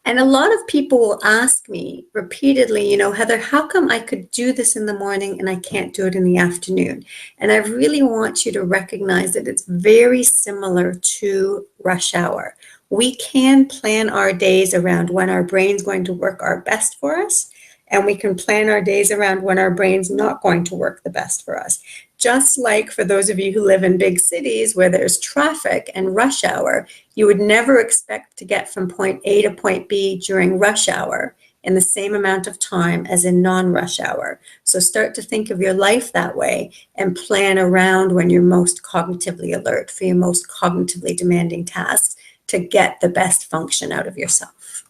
And a lot of people will ask me repeatedly, you know, Heather, how come I could do this in the morning and I can't do it in the afternoon? And I really want you to recognize that it's very similar to rush hour. We can plan our days around when our brain's going to work our best for us, and we can plan our days around when our brain's not going to work the best for us. Just like for those of you who live in big cities where there's traffic and rush hour, you would never expect to get from point A to point B during rush hour in the same amount of time as in non-rush hour. So start to think of your life that way and plan around when you're most cognitively alert for your most cognitively demanding tasks to get the best function out of yourself.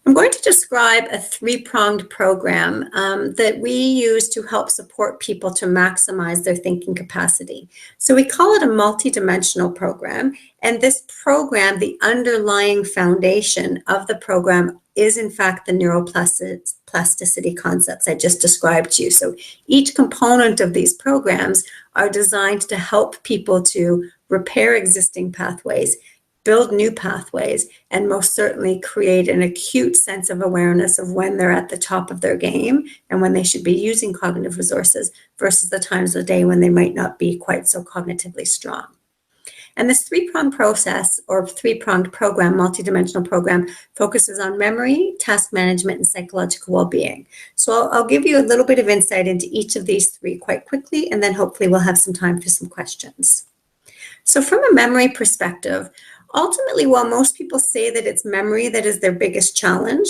I'm going to describe a three-pronged program that we use to help support people to maximize their thinking capacity. So we call it a multidimensional program, and this program, the underlying foundation of the program, is in fact the neuroplasticity concepts I just described to you. So each component of these programs are designed to help people to repair existing pathways, build new pathways, and most certainly create an acute sense of awareness of when they're at the top of their game and when they should be using cognitive resources versus the times of the day when they might not be quite so cognitively strong. And this three-pronged process or three-pronged program, multidimensional program, focuses on memory, task management, and psychological well-being. So I'll give you a little bit of insight into each of these three quite quickly, and then hopefully we'll have some time for some questions. So from a memory perspective, ultimately, while most people say that it's memory that is their biggest challenge,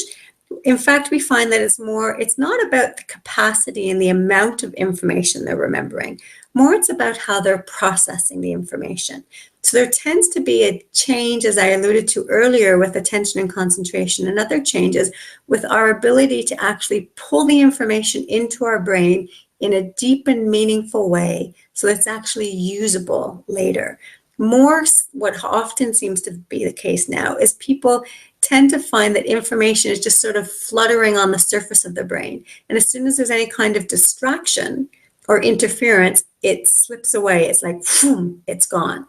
in fact, we find that it's not about the capacity and the amount of information they're remembering. More, it's about how they're processing the information. So there tends to be a change, as I alluded to earlier, with attention and concentration, and other changes with our ability to actually pull the information into our brain in a deep and meaningful way so that it's actually usable later. More, what often seems to be the case now is people tend to find that information is just sort of fluttering on the surface of the brain. And as soon as there's any kind of distraction or interference, it slips away. It's like, boom, it's gone.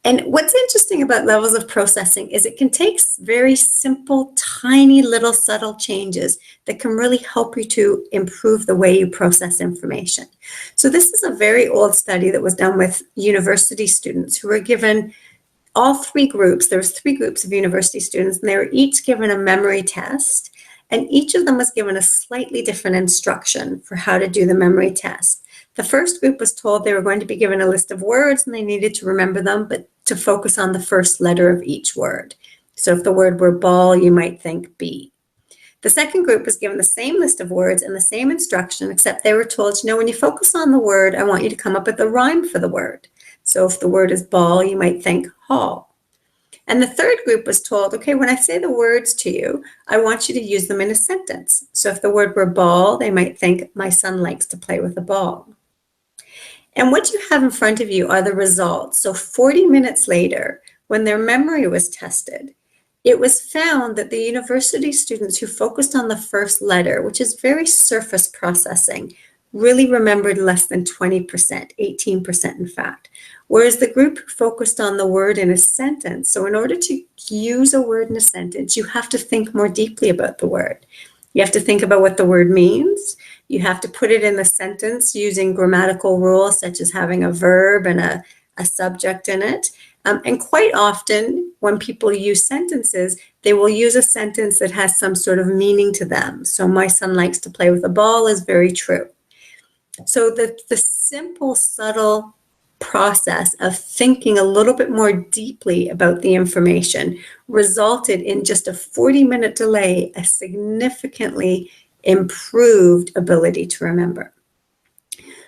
And what's interesting about levels of processing is it can take very simple, tiny little subtle changes that can really help you to improve the way you process information. So this is a very old study that was done with university students who were given all three groups. There was three groups of university students, and they were each given a memory test, and each of them was given a slightly different instruction for how to do the memory test. The first group was told they were going to be given a list of words and they needed to remember them, but to focus on the first letter of each word. So if the word were ball, you might think B. The second group was given the same list of words and the same instruction, except they were told, when you focus on the word, I want you to come up with a rhyme for the word. So if the word is ball, you might think hall. And the third group was told, okay, when I say the words to you, I want you to use them in a sentence. So if the word were ball, they might think, my son likes to play with a ball. And what you have in front of you are the results. So 40 minutes later, when their memory was tested, it was found that the university students who focused on the first letter, which is very surface processing, really remembered less than 20%, 18% in fact. Whereas the group who focused on the word in a sentence, so in order to use a word in a sentence, you have to think more deeply about the word. You have to think about what the word means. You have to put it in the sentence using grammatical rules, such as having a verb and a subject in it. And quite often, when people use sentences, they will use a sentence that has some sort of meaning to them. So my son likes to play with a ball is very true. So the simple, subtle process of thinking a little bit more deeply about the information resulted in just a 40-minute delay, a significantly improved ability to remember.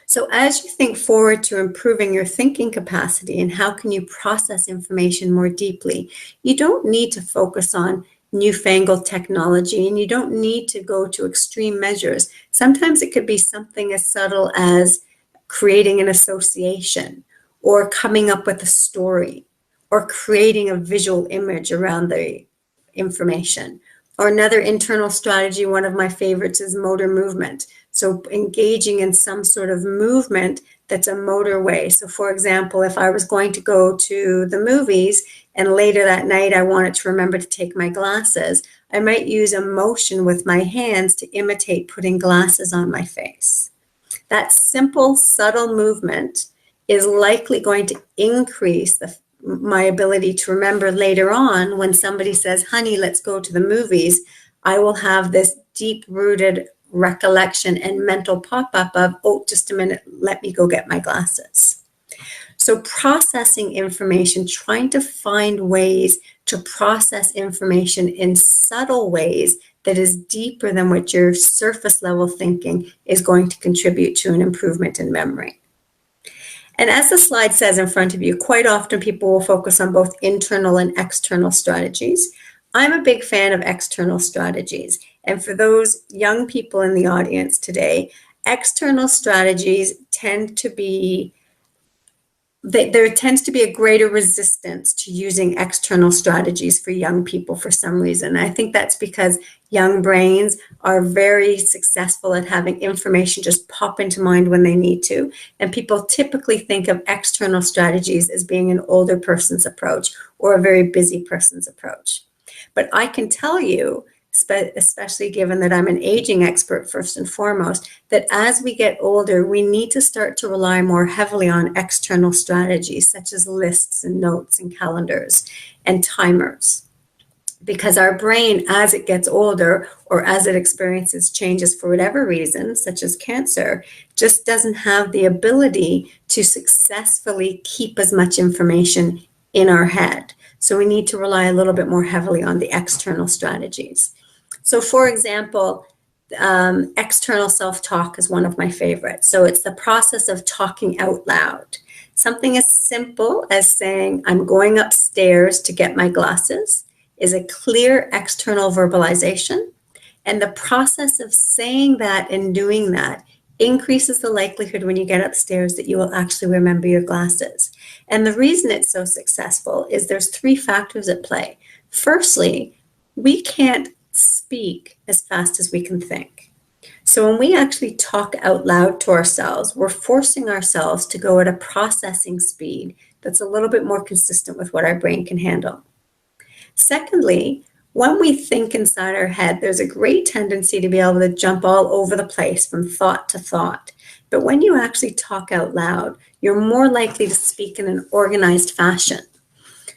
So as you think forward to improving your thinking capacity and how can you process information more deeply, you don't need to focus on newfangled technology, and you don't need to go to extreme measures. Sometimes it could be something as subtle as creating an association, or coming up with a story, or creating a visual image around the information. Or another internal strategy, one of my favorites, is motor movement. So engaging in some sort of movement that's a motor way. So for example, if I was going to go to the movies and later that night I wanted to remember to take my glasses, I might use a motion with my hands to imitate putting glasses on my face. That simple, subtle movement is likely going to increase my ability to remember later on when somebody says, honey, let's go to the movies. I will have this deep-rooted recollection and mental pop-up of, oh, just a minute, let me go get my glasses. So processing information, trying to find ways to process information in subtle ways that is deeper than what your surface level thinking is going to contribute to an improvement in memory. And as the slide says in front of you, quite often people will focus on both internal and external strategies. I'm a big fan of external strategies. And for those young people in the audience today, external strategies tend to be there tends to be a greater resistance to using external strategies for young people for some reason. I think that's because young brains are very successful at having information just pop into mind when they need to. And people typically think of external strategies as being an older person's approach or a very busy person's approach. But I can tell you, especially given that I'm an aging expert first and foremost, that as we get older, we need to start to rely more heavily on external strategies such as lists and notes and calendars and timers. Because our brain, as it gets older or as it experiences changes for whatever reason, such as cancer, just doesn't have the ability to successfully keep as much information in our head. So we need to rely a little bit more heavily on the external strategies. So for example, external self-talk is one of my favorites. So it's the process of talking out loud. Something as simple as saying, I'm going upstairs to get my glasses, is a clear external verbalization. And the process of saying that and doing that increases the likelihood when you get upstairs that you will actually remember your glasses. And the reason it's so successful is there's 3 factors at play. Firstly, we can't speak as fast as we can think. So when we actually talk out loud to ourselves, we're forcing ourselves to go at a processing speed that's a little bit more consistent with what our brain can handle. Secondly, when we think inside our head, there's a great tendency to be able to jump all over the place from thought to thought. But when you actually talk out loud, you're more likely to speak in an organized fashion.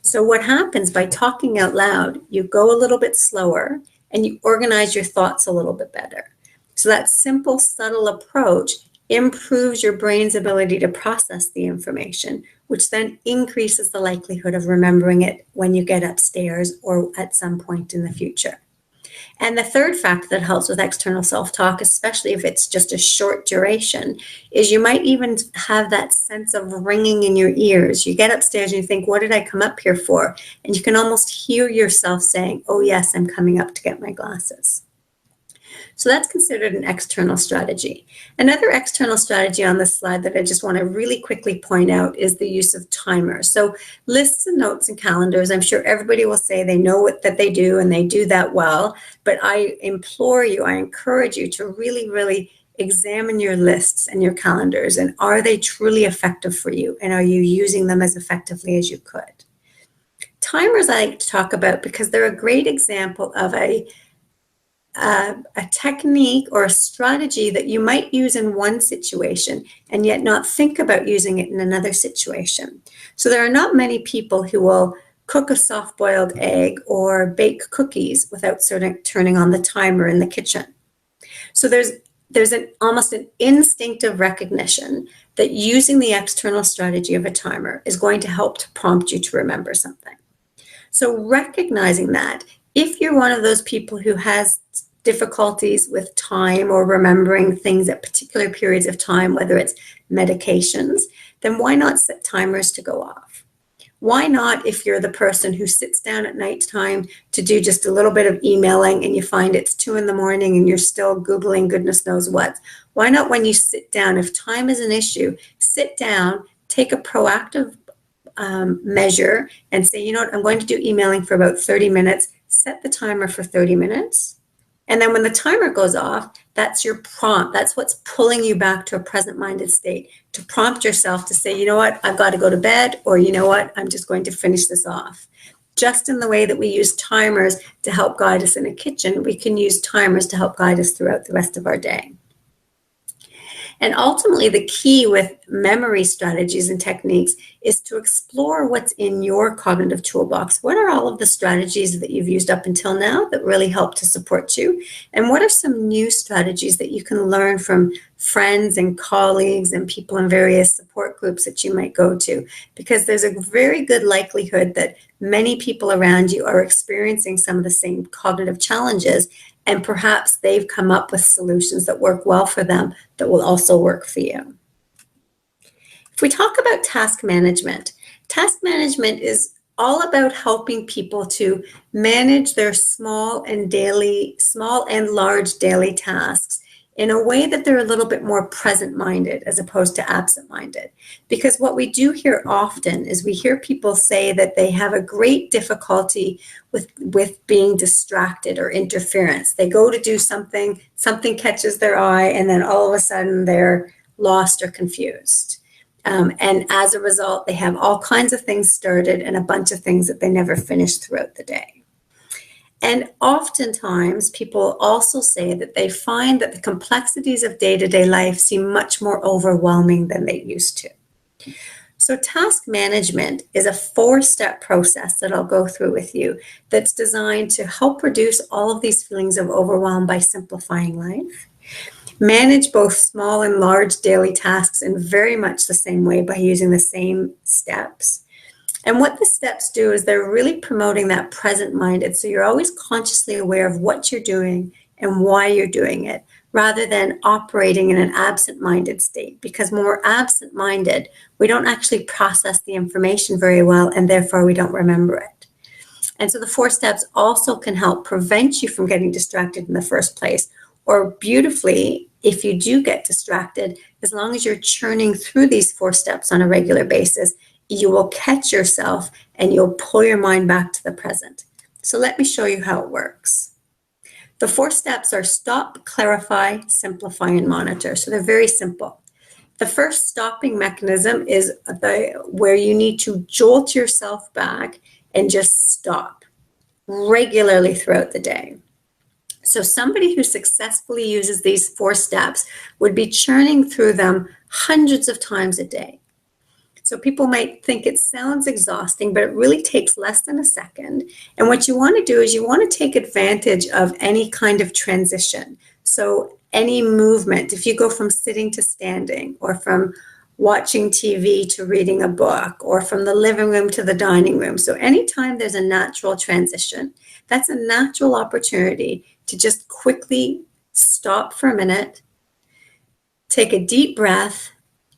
So what happens by talking out loud, you go a little bit slower and you organize your thoughts a little bit better. So that simple, subtle approach improves your brain's ability to process the information, which then increases the likelihood of remembering it when you get upstairs or at some point in the future. And the third factor that helps with external self-talk, especially if it's just a short duration, is you might even have that sense of ringing in your ears. You get upstairs and you think, what did I come up here for? And you can almost hear yourself saying, oh yes, I'm coming up to get my glasses. So that's considered an external strategy. Another external strategy on this slide that I just want to really quickly point out is the use of timers. So lists and notes and calendars, I'm sure everybody will say they know what that they do and they do that well, but I implore you, I encourage you to really, really examine your lists and your calendars, and are they truly effective for you, and are you using them as effectively as you could? Timers I like to talk about because they're a great example of a technique or a strategy that you might use in one situation and yet not think about using it in another situation. So there are not many people who will cook a soft-boiled egg or bake cookies without turning on the timer in the kitchen. So there's almost an instinctive recognition that using the external strategy of a timer is going to help to prompt you to remember something. So recognizing that, if you're one of those people who has difficulties with time or remembering things at particular periods of time, whether it's medications, then why not set timers to go off? Why not, if you're the person who sits down at nighttime to do just a little bit of emailing and you find it's 2 in the morning and you're still Googling goodness knows what, why not when you sit down, if time is an issue, sit down, take a proactive measure and say, you know what, I'm going to do emailing for about 30 minutes, set the timer for 30 minutes. And then when the timer goes off, that's your prompt. That's what's pulling you back to a present-minded state, to prompt yourself to say, you know what, I've got to go to bed, or you know what, I'm just going to finish this off. Just in the way that we use timers to help guide us in a kitchen, we can use timers to help guide us throughout the rest of our day. And ultimately, the key with memory strategies and techniques is to explore what's in your cognitive toolbox. What are all of the strategies that you've used up until now that really help to support you? And what are some new strategies that you can learn from friends and colleagues and people in various support groups that you might go to? Because there's a very good likelihood that many people around you are experiencing some of the same cognitive challenges, and perhaps they've come up with solutions that work well for them that will also work for you. If we talk about task management is all about helping people to manage their small and large daily tasks in a way that they're a little bit more present-minded as opposed to absent-minded. Because what we do hear often is we hear people say that they have a great difficulty with being distracted or interference. They go to do something, something catches their eye, and then all of a sudden they're lost or confused. And as a result, they have all kinds of things started and a bunch of things that they never finish throughout the day. And oftentimes, people also say that they find that the complexities of day-to-day life seem much more overwhelming than they used to. So task management is a 4-step process that I'll go through with you that's designed to help reduce all of these feelings of overwhelm by simplifying life, manage both small and large daily tasks in very much the same way by using the same steps. And what the steps do is they're really promoting that present-minded. So you're always consciously aware of what you're doing and why you're doing it, rather than operating in an absent-minded state. Because when we're absent-minded, we don't actually process the information very well, and therefore we don't remember it. And so the 4 steps also can help prevent you from getting distracted in the first place. Or beautifully, if you do get distracted, as long as you're churning through these 4 steps on a regular basis, you will catch yourself and you'll pull your mind back to the present. So let me show you how it works. The 4 steps are stop, clarify, simplify, and monitor. So they're very simple. The first stopping mechanism is where you need to jolt yourself back and just stop regularly throughout the day. So somebody who successfully uses these 4 steps would be churning through them hundreds of times a day. So people might think it sounds exhausting, but it really takes less than a second. And what you want to do is you want to take advantage of any kind of transition. So any movement, if you go from sitting to standing, or from watching TV to reading a book, or from the living room to the dining room. So anytime there's a natural transition, that's a natural opportunity to just quickly stop for a minute, take a deep breath,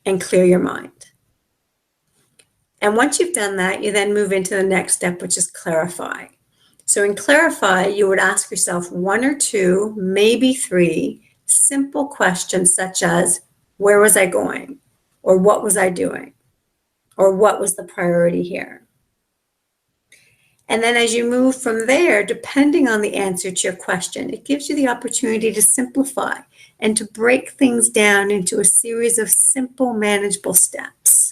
and clear your mind. And once you've done that, you then move into the next step, which is clarify. So in clarify, you would ask yourself 1 or 2, maybe 3 simple questions such as, where was I going? Or what was I doing? Or what was the priority here? And then as you move from there, depending on the answer to your question, it gives you the opportunity to simplify and to break things down into a series of simple, manageable steps.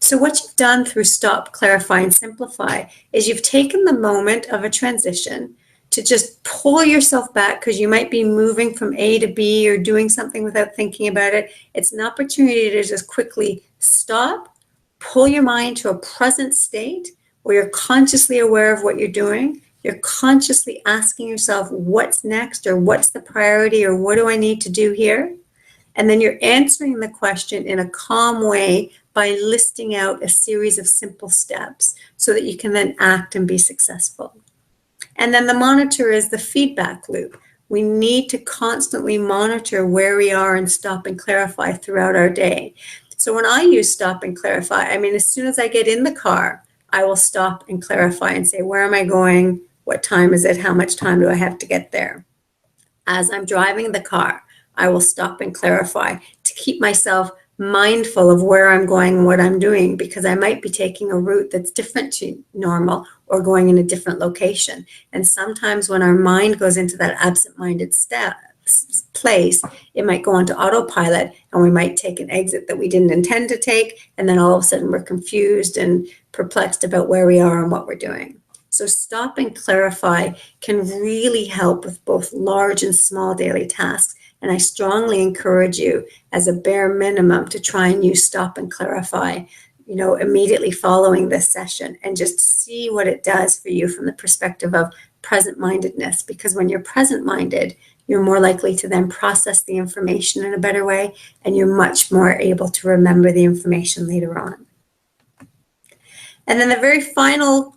So what you've done through stop, clarify, and simplify is you've taken the moment of a transition to just pull yourself back, because you might be moving from A to B or doing something without thinking about it. It's an opportunity to just quickly stop, pull your mind to a present state where you're consciously aware of what you're doing. You're consciously asking yourself what's next, or what's the priority, or what do I need to do here? And then you're answering the question in a calm way by listing out a series of simple steps so that you can then act and be successful. And then the monitor is the feedback loop. We need to constantly monitor where we are and stop and clarify throughout our day. So when I use stop and clarify, I mean, as soon as I get in the car, I will stop and clarify and say, where am I going? What time is it? How much time do I have to get there? As I'm driving the car, I will stop and clarify to keep myself mindful of where I'm going and what I'm doing, because I might be taking a route that's different to normal or going in a different location. And sometimes when our mind goes into that absent-minded place, it might go onto autopilot, and we might take an exit that we didn't intend to take, and then all of a sudden we're confused and perplexed about where we are and what we're doing. So stop and clarify can really help with both large and small daily tasks. And I strongly encourage you, as a bare minimum, to try and use stop and clarify, immediately following this session, and just see what it does for you from the perspective of present-mindedness. Because when you're present-minded, you're more likely to then process the information in a better way, and you're much more able to remember the information later on. And then the very final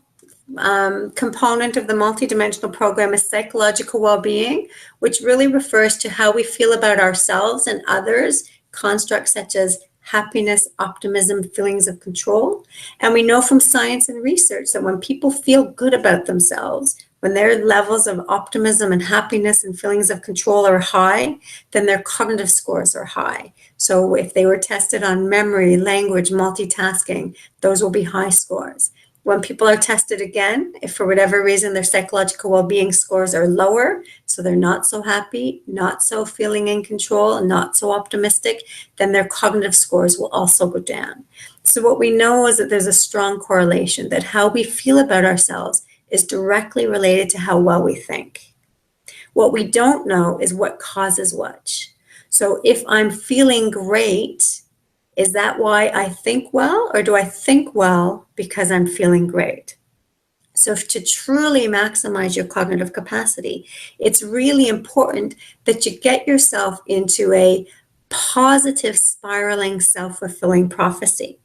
component of the multidimensional program is psychological well-being, which really refers to how we feel about ourselves and others, constructs such as happiness, optimism, feelings of control. And we know from science and research that when people feel good about themselves, when their levels of optimism and happiness and feelings of control are high, then their cognitive scores are high. So if they were tested on memory, language, multitasking, those will be high scores. When people are tested again, if for whatever reason their psychological well-being scores are lower, so they're not so happy, not so feeling in control, not so optimistic, then their cognitive scores will also go down. So what we know is that there's a strong correlation that how we feel about ourselves is directly related to how well we think. What we don't know is what causes what. So if I'm feeling great, is that why I think well, or do I think well because I'm feeling great? So to truly maximize your cognitive capacity, it's really important that you get yourself into a positive spiraling self-fulfilling prophecy.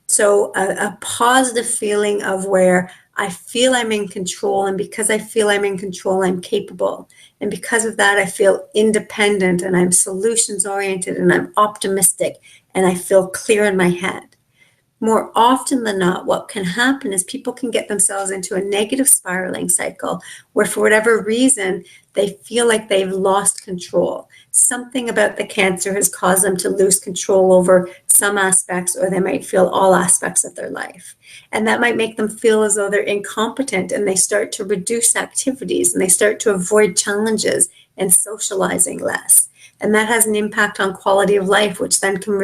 So a positive feeling of where I feel I'm in control, and because I feel I'm in control, I'm capable. And because of that, I feel independent, and I'm solutions oriented, and I'm optimistic, and I feel clear in my head. More often than not, what can happen is people can get themselves into a negative spiraling cycle where for whatever reason, they feel like they've lost control. Something about the cancer has caused them to lose control over some aspects, or they might feel all aspects of their life. And that might make them feel as though they're incompetent, and they start to reduce activities, and they start to avoid challenges and socializing less. And that has an impact on quality of life, which then can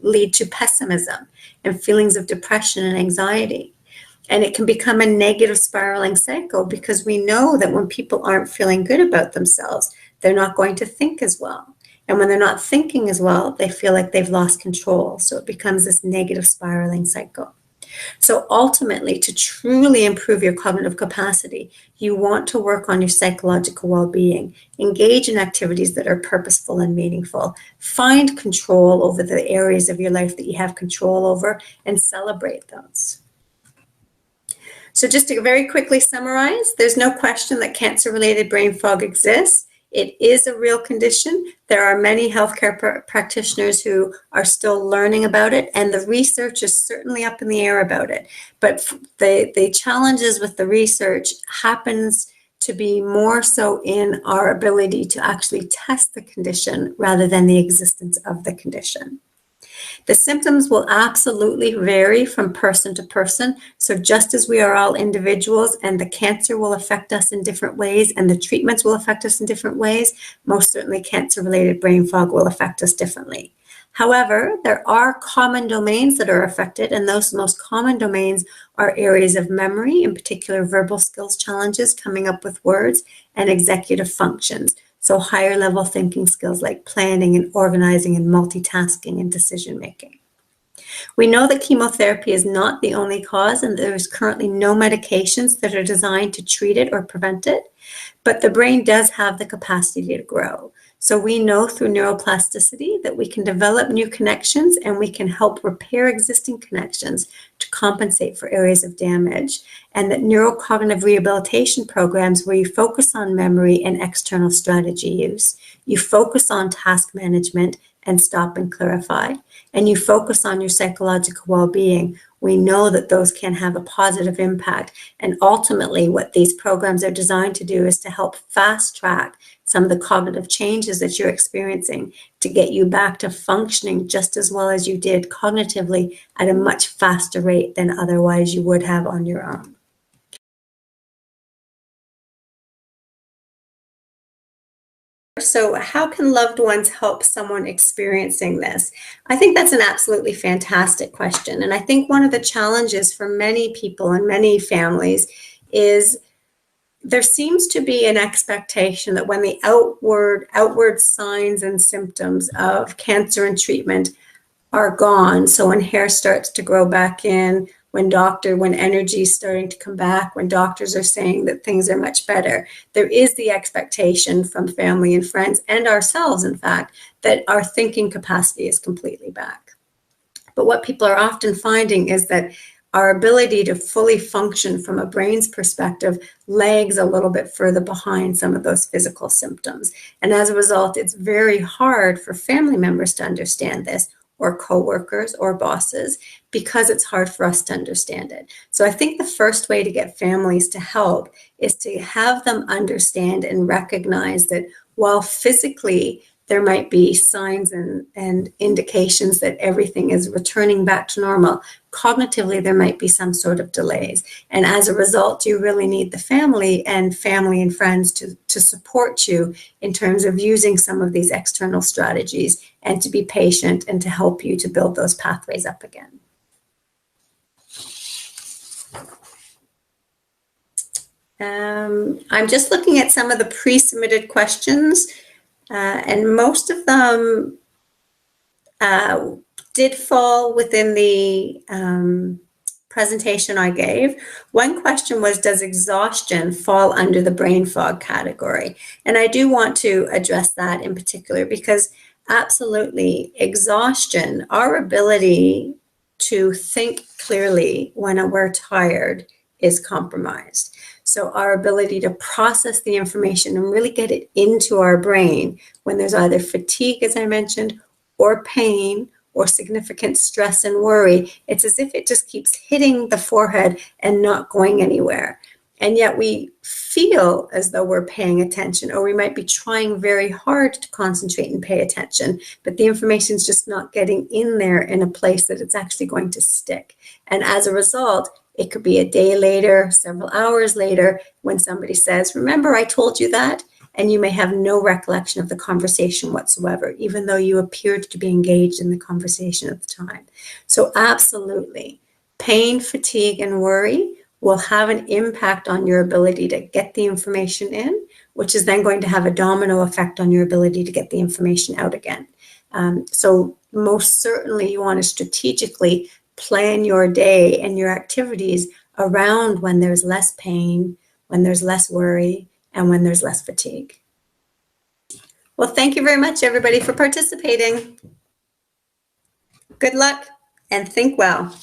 lead to pessimism and feelings of depression and anxiety. And it can become a negative spiraling cycle because we know that when people aren't feeling good about themselves, they're not going to think as well. And when they're not thinking as well, they feel like they've lost control. So it becomes this negative spiraling cycle. So ultimately, to truly improve your cognitive capacity, you want to work on your psychological well-being, engage in activities that are purposeful and meaningful, find control over the areas of your life that you have control over, and celebrate those. So just to very quickly summarize, there's no question that cancer-related brain fog exists. It is a real condition. There are many healthcare practitioners who are still learning about it, and the research is certainly up in the air about it. But the challenges with the research happens to be more so in our ability to actually test the condition rather than the existence of the condition. The symptoms will absolutely vary from person to person. So just as we are all individuals and the cancer will affect us in different ways and the treatments will affect us in different ways, most certainly cancer-related brain fog will affect us differently. However, there are common domains that are affected, and those most common domains are areas of memory, in particular verbal skills challenges, coming up with words, and executive functions. So higher level thinking skills like planning and organizing and multitasking and decision making. We know that chemotherapy is not the only cause, and there is currently no medications that are designed to treat it or prevent it, but the brain does have the capacity to grow. So we know through neuroplasticity that we can develop new connections and we can help repair existing connections to compensate for areas of damage, and that neurocognitive rehabilitation programs where you focus on memory and external strategy use, you focus on task management and stop and clarify, and you focus on your psychological well-being, we know that those can have a positive impact. And ultimately, what these programs are designed to do is to help fast track some of the cognitive changes that you're experiencing to get you back to functioning just as well as you did cognitively at a much faster rate than otherwise you would have on your own. So how can loved ones help someone experiencing this? I think that's an absolutely fantastic question. And I think one of the challenges for many people and many families is there seems to be an expectation that when the outward signs and symptoms of cancer and treatment are gone, so when hair starts to grow back in, when energy is starting to come back, when doctors are saying that things are much better, there is the expectation from family and friends and ourselves, in fact, that our thinking capacity is completely back. But what people are often finding is that our ability to fully function from a brain's perspective lags a little bit further behind some of those physical symptoms. And as a result, it's very hard for family members to understand this, or coworkers or bosses because it's hard for us to understand it. So I think the first way to get families to help is to have them understand and recognize that while physically there might be signs and indications that everything is returning back to normal, cognitively there might be some sort of delays. And as a result, you really need the family and friends to support you in terms of using some of these external strategies and to be patient and to help you to build those pathways up again. I'm just looking at some of the pre-submitted questions, and most of them did fall within the presentation I gave. One question was, does exhaustion fall under the brain fog category? And I do want to address that in particular because absolutely, exhaustion, our ability to think clearly when we're tired, is compromised. So our ability to process the information and really get it into our brain when there's either fatigue, as I mentioned, or pain, or significant stress and worry, it's as if it just keeps hitting the forehead and not going anywhere. And yet we feel as though we're paying attention, or we might be trying very hard to concentrate and pay attention, but the information is just not getting in there in a place that it's actually going to stick. And as a result, it could be a day later, several hours later, when somebody says, remember I told you that? And you may have no recollection of the conversation whatsoever, even though you appeared to be engaged in the conversation at the time. So absolutely, pain, fatigue, and worry will have an impact on your ability to get the information in, which is then going to have a domino effect on your ability to get the information out again. So most certainly you want to strategically plan your day and your activities around when there's less pain, when there's less worry, and when there's less fatigue. Well, thank you very much, everybody, for participating. Good luck and think well.